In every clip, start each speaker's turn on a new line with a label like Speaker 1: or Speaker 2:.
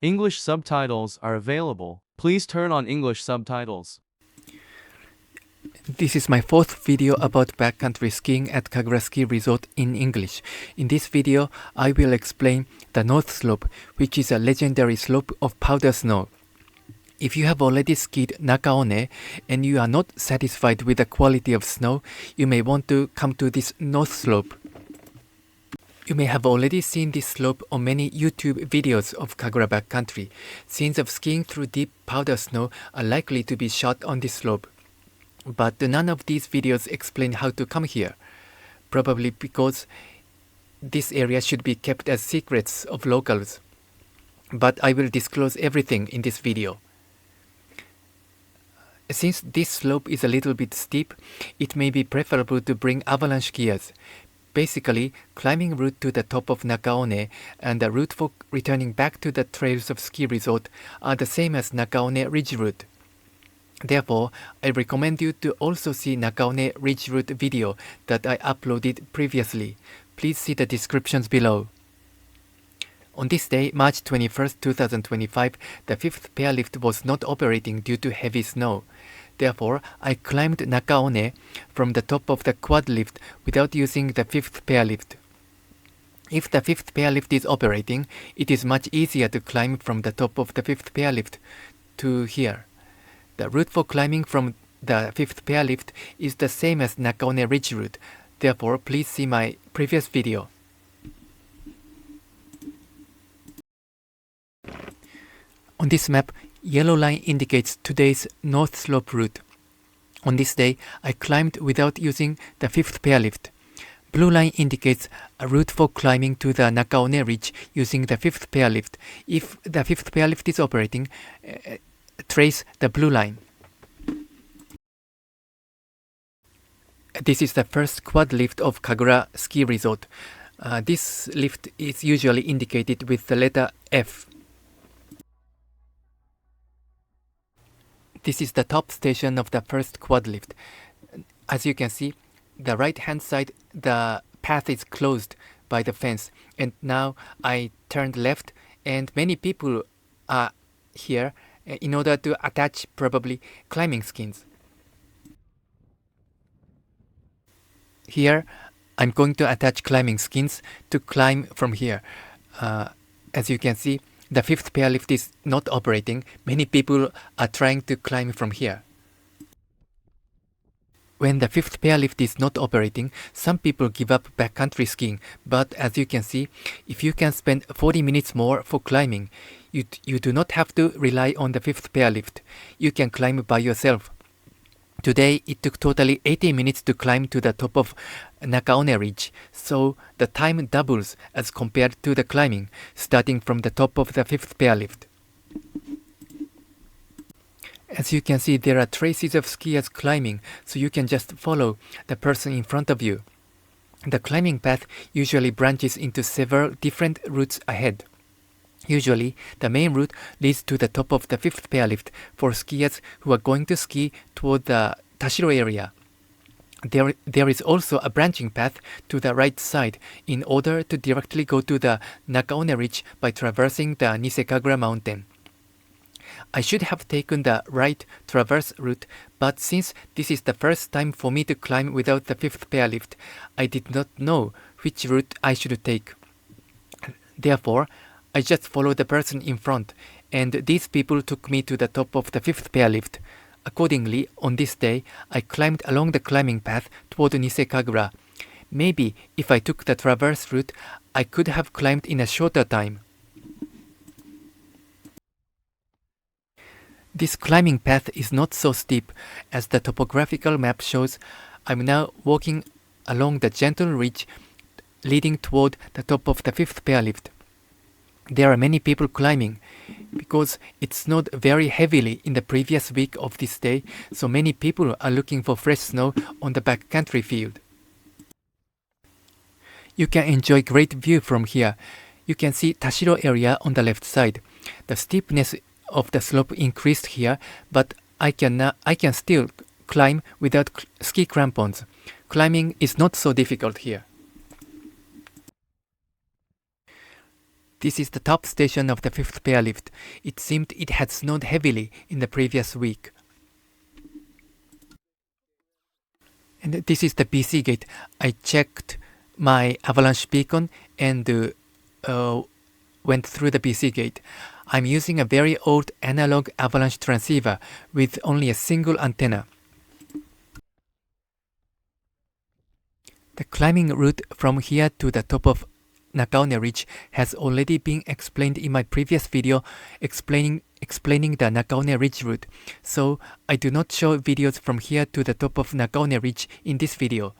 Speaker 1: English subtitles are available. Please turn on English subtitles.
Speaker 2: This is my fourth video about backcountry skiing at Kagura Ski Resort in English. In this video, I will explain the North Slope, which is a legendary slope of powder snow. If you have already skied Nakaoné and you are not satisfied with the quality of snow, you may want to come to this North Slope. You may have already seen this slope on many YouTube videos of Kagura backcountry. Scenes of skiing through deep powder snow are likely to be shot on this slope. But none of these videos explain how to come here, probably because this area should be kept as secrets of locals. But I will disclose everything in this video. Since this slope is a little bit steep, it may be preferable to bring avalanche skiers. Basically, climbing route to the top of Nakaoné and the route for returning back to the trails of ski resort are the same as Nakaoné Ridge route. Therefore, I recommend you to also see Nakaoné Ridge route video that I uploaded previously. Please see the descriptions below. On this day, March 21st, 2025, the fifth chairlift was not operating due to heavy snow. Therefore, I climbed Nakaoné from the top of the quad lift without using the fifth chairlift. If the fifth chairlift is operating, it is much easier to climb from the top of the fifth chairlift to here. The route for climbing from the fifth chairlift is the same as Nakaoné Ridge route. Therefore, please see my previous video. On this map, yellow line indicates today's North Slope route. On this day, I climbed without using the fifth chairlift. Blue line indicates a route for climbing to the Nakaoné Ridge using the fifth chairlift. If the fifth chairlift is operating, trace the blue line. This is the first quad lift of Kagura Ski Resort. This lift is usually indicated with the letter F. This is the top station of the first quad lift. As you can see, the right hand side, the path is closed by the fence. And now I turned left and many people are here in order to attach probably climbing skins. Here, I'm going to attach climbing skins to climb from here. As you can see, the fifth chairlift is not operating. Many people are trying to climb from here. When the fifth chairlift is not operating, some people give up backcountry skiing. But as you can see, if you can spend 40 minutes more for climbing, you do not have to rely on the fifth chairlift. You can climb by yourself. Today, it took totally 80 minutes to climb to the top of Nakaoné Ridge, so the time doubles as compared to the climbing, starting from the top of the fifth chairlift. As you can see, there are traces of skiers climbing, so you can just follow the person in front of you. The climbing path usually branches into several different routes ahead. Usually, the main route leads to the top of the fifth chairlift for skiers who are going to ski toward the Tashiro area. There is also a branching path to the right side in order to directly go to the Nakaoné Ridge by traversing the Kagura mountain. I should have taken the right traverse route, but since this is the first time for me to climb without the fifth chairlift, I did not know which route I should take. Therefore, I just followed the person in front, and these people took me to the top of the fifth chairlift. Accordingly, on this day, I climbed along the climbing path toward Kagura. Maybe if I took the traverse route, I could have climbed in a shorter time. This climbing path is not so steep as the topographical map shows. I'm now walking along the gentle ridge leading toward the top of the fifth chairlift. There are many people climbing because it snowed very heavily in the previous week of this day, so many people are looking for fresh snow on the backcountry field. You can enjoy great view from here. You can see Tashiro area on the left side. The steepness of the slope increased here, but I can still climb without ski crampons. Climbing is not so difficult here. This is the top station of the 5th pair lift. It seemed it had snowed heavily in the previous week. And this is the BC gate. I checked my avalanche beacon and went through the BC gate. I'm using a very old analog avalanche transceiver with only a single antenna. The climbing route from here to the top of Nakaoné Ridge has already been explained in my previous video explaining the Nakaoné Ridge route, so I do not show videos from here to the top of Nakaoné Ridge in this video.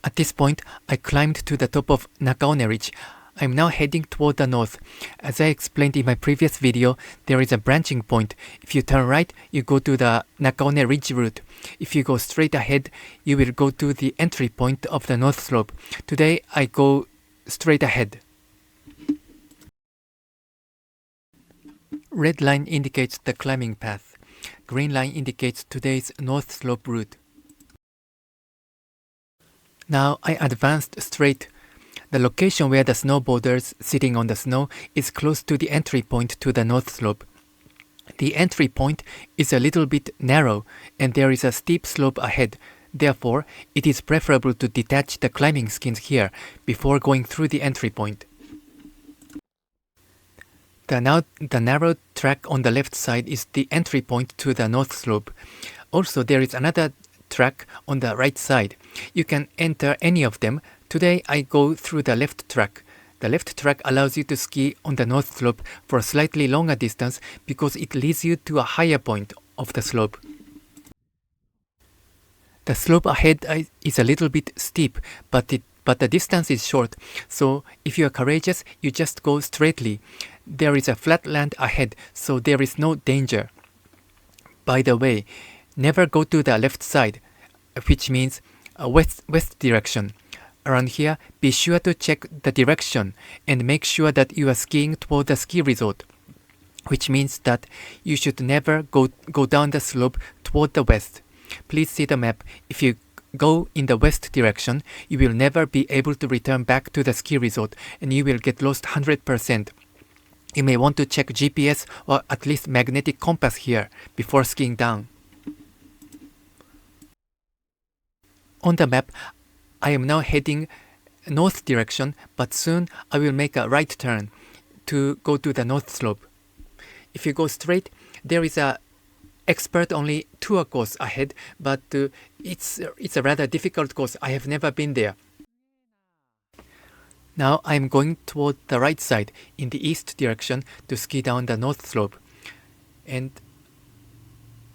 Speaker 2: At this point, I climbed to the top of Nakaoné Ridge. I'm now heading toward the north. As I explained in my previous video, there is a branching point. If you turn right, you go to the Nakaoné Ridge route. If you go straight ahead, you will go to the entry point of the north slope. Today, I go straight ahead. Red line indicates the climbing path. Green line indicates today's north slope route. Now I advanced straight. The location where the snowboarders sitting on the snow is close to the entry point to the north slope. The entry point is a little bit narrow and there is a steep slope ahead. Therefore, it is preferable to detach the climbing skins here before going through the entry point. The narrow track on the left side is the entry point to the north slope. Also, there is another track on the right side. You can enter any of them. Today I go through the left track. The left track allows you to ski on the north slope for a slightly longer distance because it leads you to a higher point of the slope. The slope ahead is a little bit steep, but the distance is short, so if you are courageous, you just go straightly. There is a flat land ahead, so there is no danger. By the way, never go to the left side, which means west direction. Around here, be sure to check the direction and make sure that you are skiing toward the ski resort, which means that you should never go down the slope toward the west. Please see the map. If you go in the west direction, you will never be able to return back to the ski resort and you will get lost 100%. You may want to check GPS or at least magnetic compass here before skiing down. On the map, I am now heading north direction, but soon I will make a right turn to go to the north slope. If you go straight, there is a expert-only tour course ahead, but it's a rather difficult course. I have never been there. Now I am going toward the right side in the east direction to ski down the north slope. And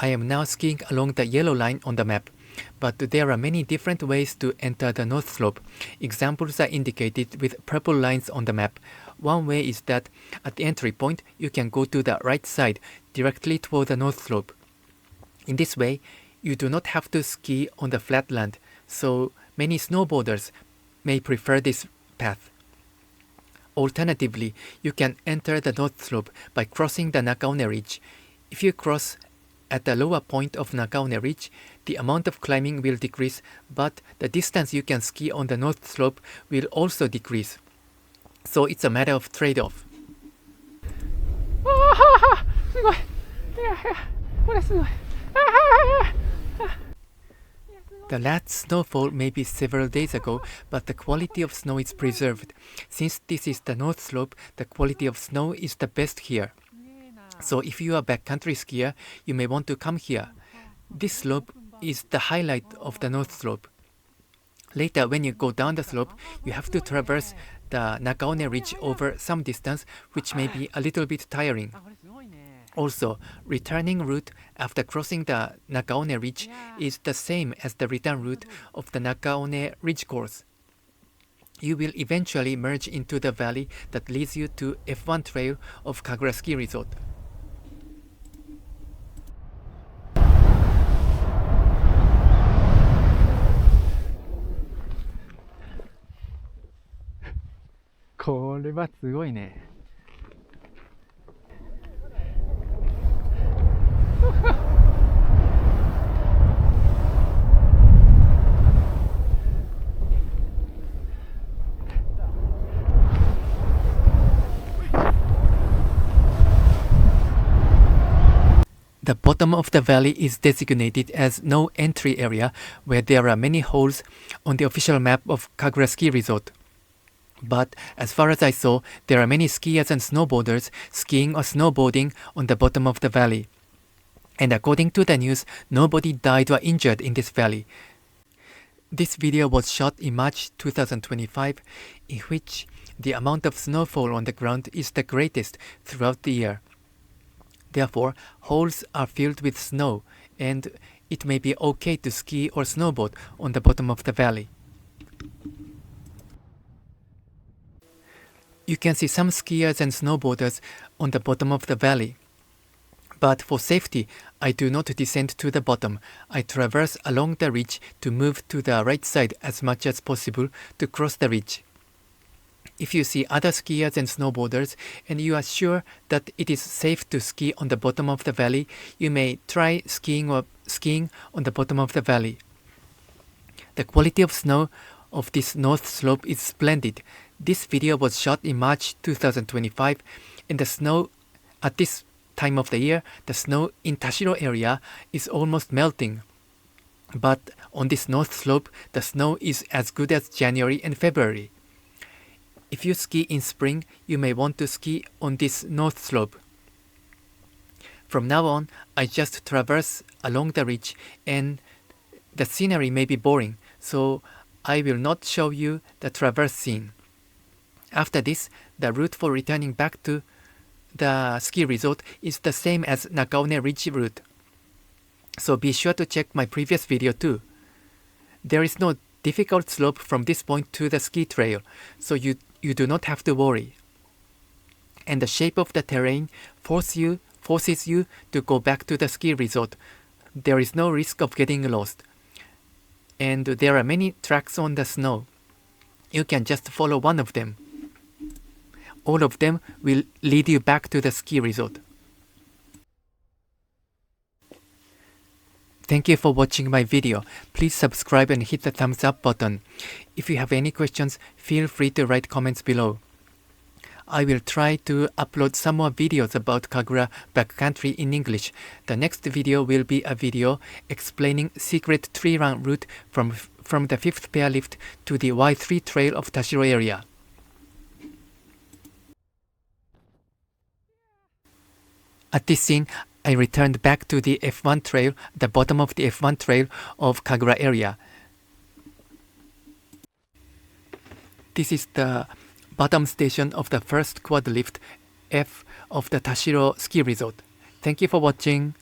Speaker 2: I am now skiing along the yellow line on the map. But there are many different ways to enter the north slope. Examples are indicated with purple lines on the map. One way is that at the entry point, you can go to the right side directly toward the north slope. In this way, you do not have to ski on the flat land, so many snowboarders may prefer this path. Alternatively, you can enter the north slope by crossing the Nakaoné Ridge. If you cross at the lower point of Nakaoné Ridge, the amount of climbing will decrease, but the distance you can ski on the north slope will also decrease. So it's a matter of trade-off. The last snowfall may be several days ago, but the quality of snow is preserved. Since this is the north slope, the quality of snow is the best here. So if you are a backcountry skier, you may want to come here. This slope is the highlight of the north slope. Later, when you go down the slope, you have to traverse the Nakaoné Ridge over some distance, which may be a little bit tiring. Also, returning route after crossing the Nakaoné Ridge is the same as the return route of the Nakaoné Ridge course. You will eventually merge into the valley that leads you to F1 trail of Kagura Ski Resort. The bottom of the valley is designated as no entry area where there are many holes on the official map of Kagura Ski Resort. But as far as I saw, there are many skiers and snowboarders skiing or snowboarding on the bottom of the valley. And according to the news, nobody died or injured in this valley. This video was shot in March 2025, in which the amount of snowfall on the ground is the greatest throughout the year. Therefore, holes are filled with snow, and it may be okay to ski or snowboard on the bottom of the valley. You can see some skiers and snowboarders on the bottom of the valley. But for safety, I do not descend to the bottom. I traverse along the ridge to move to the right side as much as possible to cross the ridge. If you see other skiers and snowboarders and you are sure that it is safe to ski on the bottom of the valley, you may try skiing on the bottom of the valley. The quality of snow of this north slope is splendid. This video was shot in March 2025, and the snow at this time of the year, the snow in Tashiro area is almost melting. But on this north slope, the snow is as good as January and February. If you ski in spring, you may want to ski on this north slope. From now on, I just traverse along the ridge, and the scenery may be boring, so I will not show you the traverse scene. After this, the route for returning back to the ski resort is the same as Nakaoné Ridge route. So be sure to check my previous video too. There is no difficult slope from this point to the ski trail, so you do not have to worry. And the shape of the terrain forces you to go back to the ski resort. There is no risk of getting lost. And there are many tracks on the snow. You can just follow one of them. All of them will lead you back to the ski resort. Thank you for watching my video. Please subscribe and hit the thumbs up button. If you have any questions, feel free to write comments below. I will try to upload some more videos about Kagura Backcountry in English. The next video will be a video explaining secret tree run route from the 5th pair lift to the Y3 trail of Tashiro area. At this scene, I returned back to the F1 trail, the bottom of the F1 trail of Kagura area. This is the bottom station of the first quad lift F of the Tashiro Ski Resort. Thank you for watching.